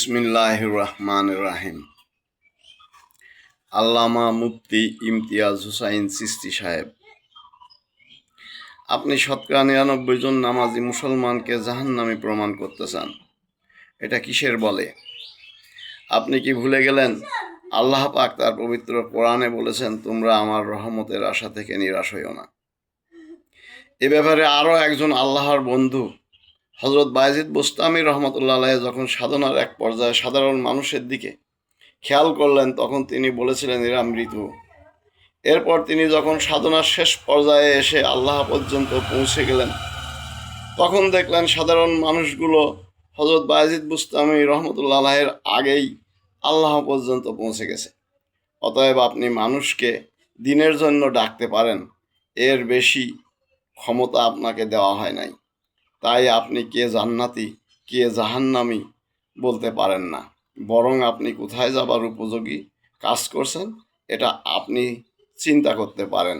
বিসমিল্লাহির রহমানির রহিম। আল্লামা মুফতি ইমতিয়াজ হুসাইন চিশতি সাহেব, আপনি শতকরা ৯৯ জন নামাজি মুসলমানকে জাহান্নামী প্রমাণ করতে চান, এটা কিসের বলে? আপনি কি ভুলে গেলেন আল্লাহ পাক তার পবিত্র কোরআনে বলেছেন, তোমরা আমার রহমতের আশা থেকে নিরাশ হইও না। এ ব্যাপারে আরও একজন আল্লাহর বন্ধু হযরত বায়েজিদ বুস্তামি রহমতুল্লাহ আলাইহি যখন সাধনার এক পর্যায়ে সাধারণ মানুষের দিকে খেয়াল করলেন, তখন তিনি বলেছিলেন, এরা মৃত্যু। এরপর তিনি যখন সাধনার শেষ পর্যায়ে এসে আল্লাহ পর্যন্ত পৌঁছে গেলেন, তখন দেখলেন সাধারণ মানুষগুলো হযরত বায়েজিদ বুস্তামি রহমতুল্লাহ আলাইহির আগেই আল্লাহ পর্যন্ত পৌঁছে গেছে। অতএব আপনি মানুষকে দিনের জন্য ডাকতে পারেন, এর বেশি ক্ষমতা আপনাকে দেওয়া হয় নাই। তাই আপনি কে জান্নাতি কে জাহান্নামী বলতে পারেন না, বরং আপনি কোথায় যাবার উপযোগী কাজ করছেন এটা আপনি চিন্তা করতে পারেন।